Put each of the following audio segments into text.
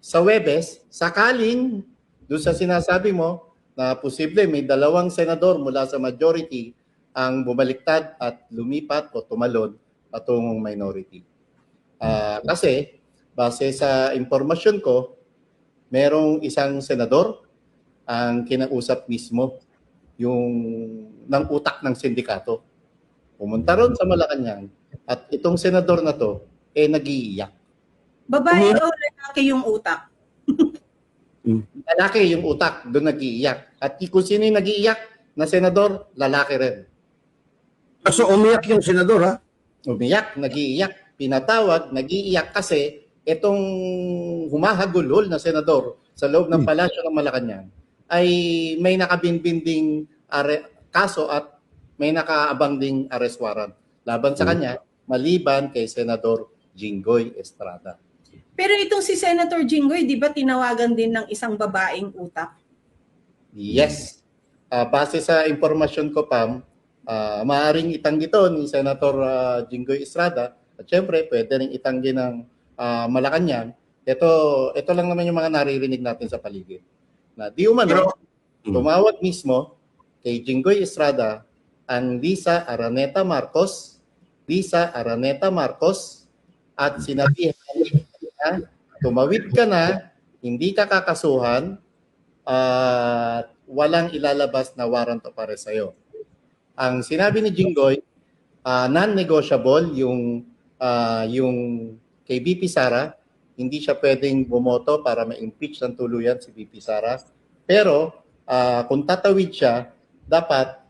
sa Webes, sakaling doon sa sinasabi mo na posible may dalawang senador mula sa majority ang bumaliktad at lumipat o tumalon patungong minority. Kasi base sa impormasyon ko, merong isang senador ang kinausap mismo yung ng utak ng sindikato. Pumunta ron sa Malacanang at itong senador na to nag-iiyak. Babae o lalaki yung utak? Lalaki yung utak, doon nag-iiyak. At kung sino yung nag-iiyak na senador, lalaki rin. So umiyak yung senador, ha? Umiyak, nag-iiyak, pinatawag, nag-iiyak kasi itong humahagulhol na senador sa loob ng palasyo ng Malacanang ay may nakabinbinding kaso at may nakaabang ding arrest warrant laban sa kanya maliban kay Senador Jinggoy Estrada. Pero itong si Senator Jinggoy, di ba tinawagan din ng isang babaeng utak? Yes. Base sa impormasyon ko, Pam, maaaring itanggi ito ni Senator Jinggoy Estrada at syempre pwede rin itanggi ng Malacanang. Ito lang naman yung mga naririnig natin sa paligid. Na di umano, tumawag mismo kay Jinggoy Estrada ang Lisa Araneta Marcos at sinabihan na tumawid ka na, hindi ka kakasuhan at walang ilalabas na warrant of arrest sa'yo. Ang sinabi ni Jinggoy, non-negotiable yung kay BP Sara, hindi siya pwedeng bumoto para ma-impeach ng tuluyan si BP Sara. Pero kung tatawid siya, dapat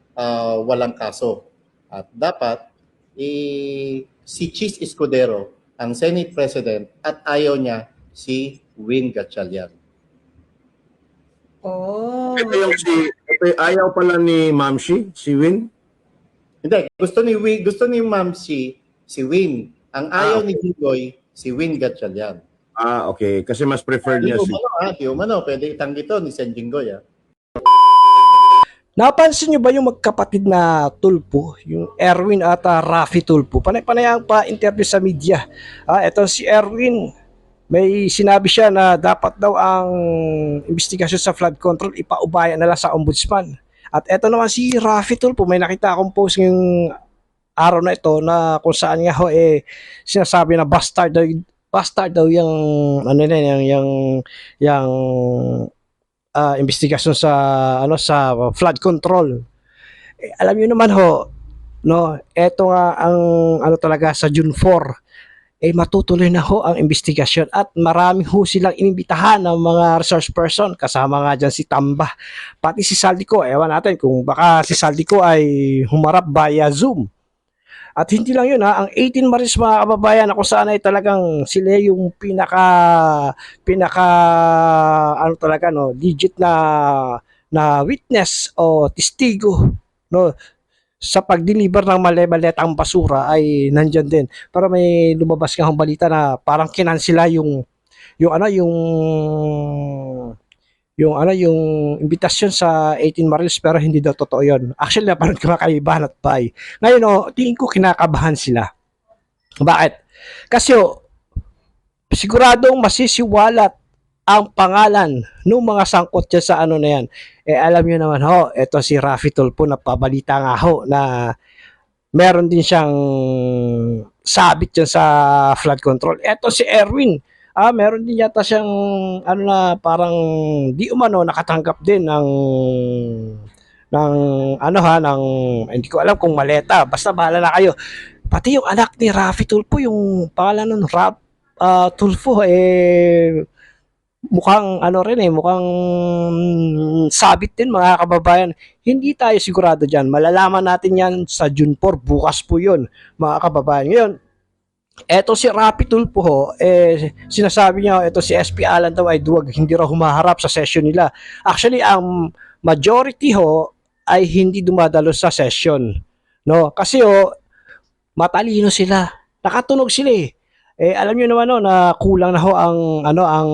walang kaso. At dapat si Chis Escudero ang Senate President at ayaw niya si Win Gatchalian. Oh. Ito yung ayaw pala ni Mamsi, si Win? Hindi, gusto ni Ma'am si Win. Ang ayaw ni Jinggoy, si Win Gatchalian. Okay. Kasi mas preferred niya si... Di umano, pwede itanggi to ni Sen Jinggoy. Napansin nyo ba yung magkapatid na Tulfo, yung Erwin at Raffy Tulfo? Panay-panay ang pa-interview sa media. Ito si Erwin, may sinabi siya na dapat daw ang investigasyon sa flood control ipaubaya na lang sa ombudsman. At ito naman si Raffy Tulfo, may nakita akong post ngayong araw na ito na kung saan nga sinasabi na bastard daw yung investigasyon sa sa flood control. Alam niyo naman eto nga ang talaga sa June 4 matutuloy na ang investigasyon at marami silang inimbitahan ng mga resource person, kasama nga dyan si Tamba, pati si Saldico. Ewan natin kung baka si Saldico ay humarap via Zoom. At hindi lang yun ang 18 Maris mga kababayan na kung saan ay talagang sila yung pinaka legit na witness o testigo sa pag-deliver ng mali-malitang basura ay nandyan din. Para may lumabas nga balita na parang kinansela yung invitasyon sa 18 Maris pero hindi daw totoo yun. Actually, parang kakaibahan at bay. Ngayon, tingin ko kinakabahan sila. Bakit? Kasi siguradong masisiwalat ang pangalan ng mga sangkot dyan sa na yan. Alam nyo naman ito si Raffy Tulfo na pabalita nga na meron din siyang sabit dyan sa flood control. Ito si Erwin, meron din yata siyang parang di umano nakatanggap din ng hindi ko alam kung maleta, basta bahala na kayo. Pati yung anak ni Raffy Tulfo, yung pangalan nun Tulfo, mukhang mukhang sabit din mga kababayan. Hindi tayo sigurado dyan, malalaman natin yan sa June 4, bukas po yun mga kababayan. Ngayon, eto si Raffy Tulfo sinasabi niya ito si SP Alan daw ay duwag, hindi raw humaharap sa session nila. Actually, ang majority ay hindi dumadalo sa session. Kasi matalino sila. Nakatunog sila alam niyo naman na kulang na ang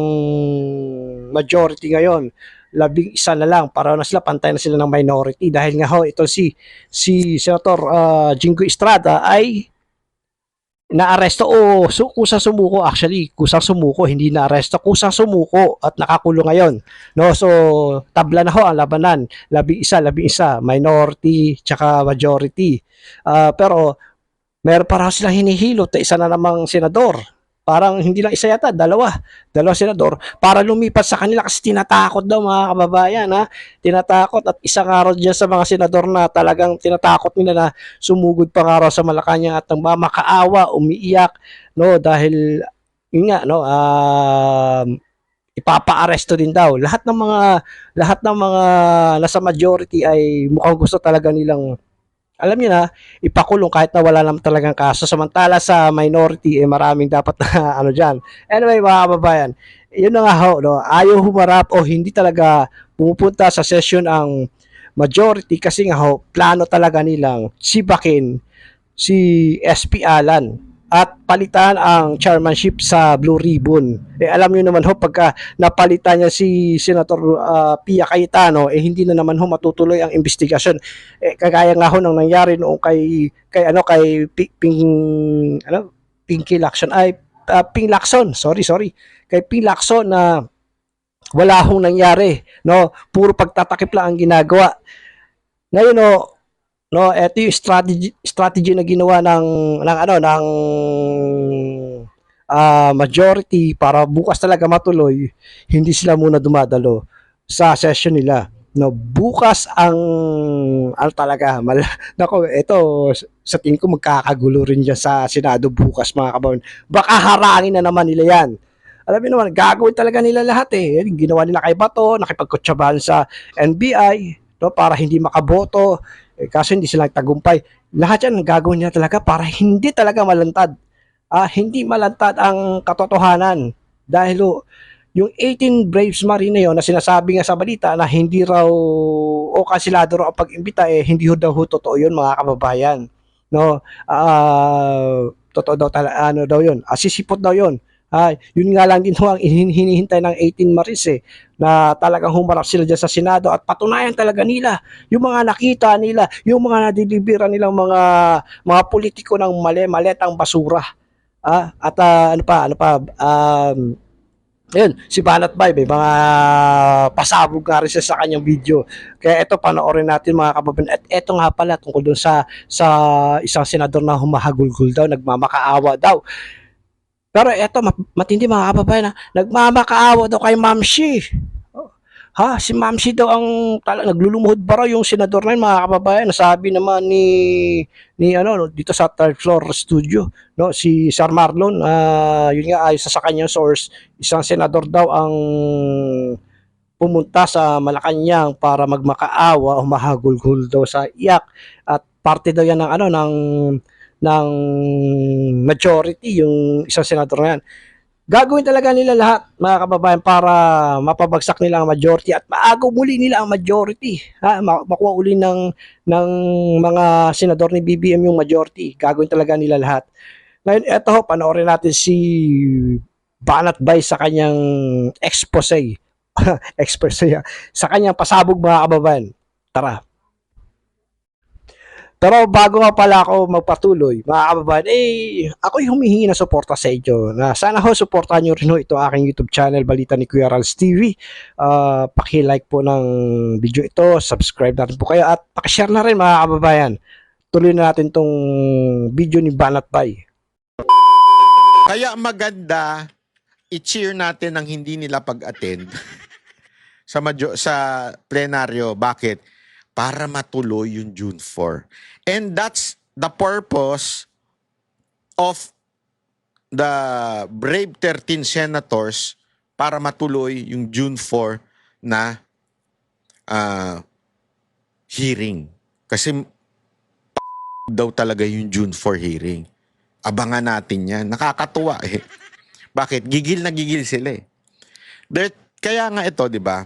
majority ngayon. 11 na lang para na sila pantay na sila ng minority dahil nga ito si Senator Jinggoy Estrada ay naaresto o kusang sumuko, actually kusang sumuko, hindi naaresto, kusang sumuko at nakakulong ngayon, no? So tabla na ho ang labanan, 11 minority tsaka majority. Pero meron pa raw silang hinihilot na isa na namang senador. Parang hindi lang isa yata, dalawa senador para lumipat sa kanila kasi tinatakot daw mga kababayan, ha. Tinatakot, at isa nga raw dyan sa mga senador na talagang tinatakot nila na sumugod pa nga raw sa Malacanang at nagmamakaawa, umiiyak, no, dahil yun nga, no, ipapa-aresto din daw. Lahat ng mga nasa majority ay mukhang gusto talaga nilang, alam niyo na, ipakulong kahit na wala naman talagang kaso. Samantala sa minority, maraming dapat na ano dyan. Anyway, mga kababayan, yun na nga ho, no? Ayaw humarap o hindi talaga pumupunta sa session ang majority kasi nga ho, plano talaga nilang sibakin si SP Alan at palitan ang chairmanship sa Blue Ribbon. Alam niyo naman ho, pagka napalitan niya si Senator Pia Cayetano, hindi na naman ho matutuloy ang investigasyon. Kagaya nga ho nang nangyari noong kay Pinky Lacson, Ping Lacson, sorry, kay Ping Lacson na wala hong nangyari, no? Puro pagtatakip lang ang ginagawa. Ngayon, no, ito yung strategy na ginawa ng majority para bukas talaga matuloy, hindi sila muna dumadalo sa session nila. No, bukas ang talaga nako, ito sa tingin ko magkakagulo rin diyan sa Senado bukas, mga kababayan. Baka harangin na naman nila 'yan. Alam niyo naman, gagawin talaga nila lahat eh. Yung ginawa nila kay Bato, nakipagkutsabahan sa NBI, no, para hindi makaboto. Kaso hindi sila tagumpay. Lahat yan gagawin niya talaga para hindi talaga malantad. Hindi malantad ang katotohanan. Dahil yung 18 Braves Marine na yun na sinasabi nga sa balita na hindi raw o kansilado raw ang pag-imbita, hindi daw totoo yun, mga kababayan. No? Totoo daw ano daw yun. Sisipot daw yun. Yun nga lang din ho ang hinihintay ng 18 Marines na talagang humarap sila dyan sa Senado at patunayan talaga nila yung mga nakita nila, yung mga nadiliberan nilang mga politiko ng maletang basura. At ano pa, ayun, si Banat Bay, may mga pasabog nga rin siya sa kanyang video. Kaya ito, panoorin natin, mga kababayan. At ito nga pala, tungkol dun sa isang senador na humahagulgul daw, nagmamakaawa daw. Pero eto, matindi, mga kababayan, nagmamakaawa daw kay Ma'am Shi. Si Ma'am Shi daw ang naglulumuhod ba raw yung senador na yun, mga kababayan. Nasabi naman ni dito sa third floor studio, no, si Sir Marlon, yun nga, ayon sa kanyang source, isang senador daw ang pumunta sa Malacanang para magmakaawa, humahagulgul daw sa iyak, at parte daw yan ng majority, yung isang senador na yan. Gagawin talaga nila lahat, mga kababayan, para mapabagsak nila ang majority at maagaw muli nila ang majority. Makuha uli ng mga senador ni BBM yung majority. Gagawin talaga nila lahat. Ngayon, eto ho, panoorin natin si Banat Bay sa kanyang expose. Sa kanyang pasabog, mga kababayan. Tara. Pero bago nga pala ako magpatuloy, mga kababayan, ako'y humihingi ng suporta sa inyo. Na sana ho, suportahan nyo rin ho ito aking YouTube channel, Balita ni Kuya Rals TV. Paki-like po ng video ito, subscribe na rin po kayo, at paki-share na rin, mga kababayan. Tuloy na natin tong video ni Banat Bay. Kaya maganda i-cheer natin ang hindi nila pag-attend sa plenaryo. Bakit? Para matuloy yung June 4. And that's the purpose of the brave 13 senators, para matuloy yung June 4 na hearing. Kasi daw talaga yung June 4 hearing. Abangan natin yan. Nakakatuwa eh. Bakit? Gigil na gigil sila eh. Kaya nga ito, di ba?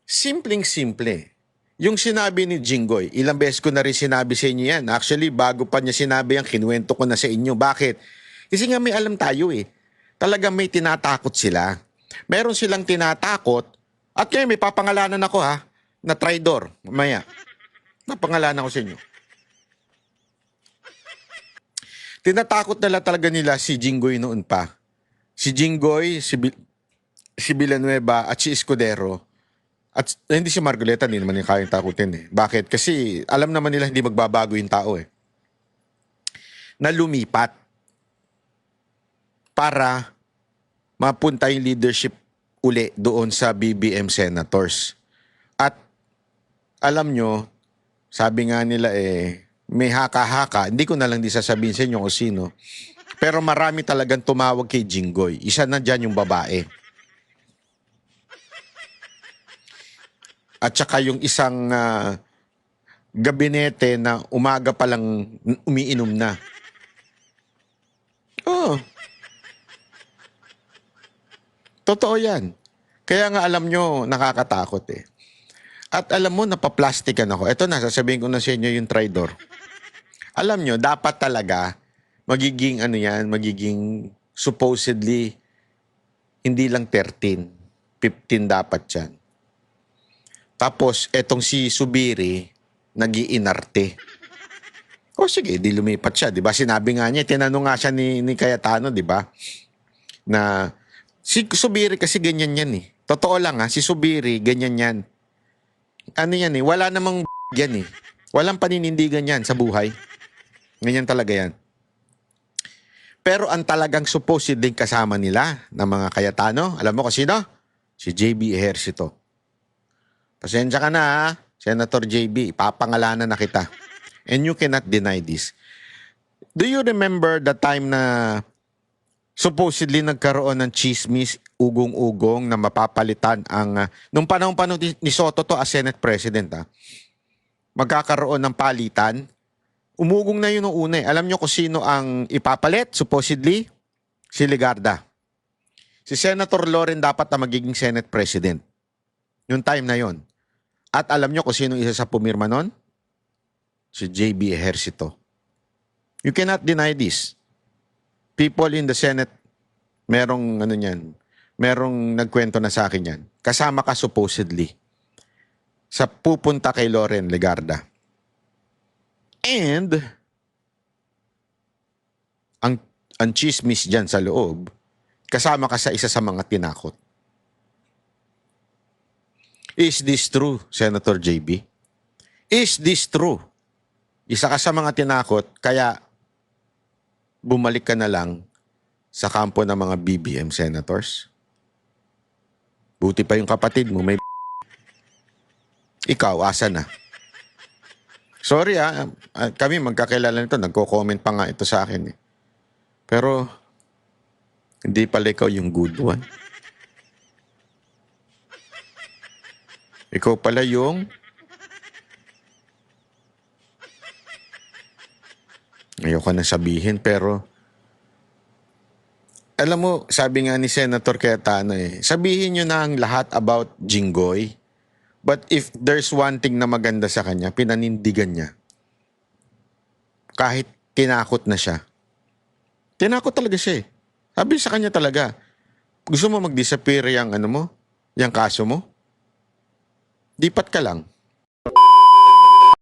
Simpleng-simple. Yung sinabi ni Jinggoy, ilang beses ko na rin sinabi sa inyo yan. Actually, bago pa niya sinabi yan, kinuwento ko na sa inyo. Bakit? Kasi nga may alam tayo eh. Talagang may tinatakot sila. Meron silang tinatakot. At kaya may papangalanan ako na traidor. Mamaya. Napangalanan ko sa inyo. Tinatakot talaga nila si Jinggoy noon pa. Si Jinggoy, si Villanueva at si Escudero. At hindi si Margoleta, hindi naman yung kayang takutin eh. Bakit? Kasi alam naman nila hindi magbabago yung tao eh. Na lumipat para mapunta yung leadership uli doon sa BBM senators. At alam nyo, sabi nga nila may haka-haka. Hindi ko na lang di sasabihin sa inyo kung sino. Pero marami talagang tumawag kay Jinggoy. Isa na dyan yung babae. At saka yung isang gabinete na umaga pa lang umiinom na. Oo. Totoo yan. Kaya nga alam nyo, nakakatakot eh. At alam mo, napaplastikan ako. Ito na, sasabihin ko na sa inyo yung traidor. Alam nyo, dapat talaga magiging supposedly hindi lang 13, 15 dapat yan. Tapos, etong si Subiri, nag-iinarte. O sige, di lumipat siya. Diba? Sinabi nga niya, tinanong nga siya ni Cayetano, diba? Na, si Subiri kasi ganyan yan eh. Totoo lang ha, si Subiri, ganyan yan. Ano yan eh, wala namang yan eh. Walang paninindigan yan sa buhay. Ganyan talaga yan. Pero ang talagang supposedly kasama nila ng mga Cayetano, alam mo kung sino? Si JB Ejercito. Pasensya ka na ha, Senator JB, papangalanan na kita. And you cannot deny this. Do you remember the time na supposedly nagkaroon ng chismis, ugong-ugong na mapapalitan ang... nung panahon ni Soto to as Senate President magkakaroon ng palitan. Umugong na yun noong una eh. Alam nyo kung sino ang ipapalit, supposedly? Si Legarda. Si Senator Loren dapat na magiging Senate President. Yung time na yon. At alam nyo kung sino isa sa pumirma nun? Si JB Ejercito. You cannot deny this. People in the Senate, merong nagkwento na sa akin yan. Kasama ka supposedly sa pupunta kay Loren Legarda. And ang chismis dyan sa loob, kasama ka sa isa sa mga tinakot. Is this true, Senator JB? Is this true? Isa ka sa mga tinakot, kaya bumalik ka na lang sa kampo ng mga BBM senators? Buti pa yung kapatid mo, may ikaw, asa na? Sorry kami magkakilala nito, nagko-comment pa nga ito sa akin eh. Pero, hindi pala ikaw yung good one. Ikaw pala yung ayoko na sabihin pero alam mo, sabi nga ni Senator Cayetano sabihin nyo na ang lahat about Jinggoy, but if there's one thing na maganda sa kanya, pinanindigan niya. Kahit tinakot na siya. Tinakot talaga siya eh. Sabi sa kanya talaga, gusto mo mag-disappear yung yung kaso mo? Dipat ka lang.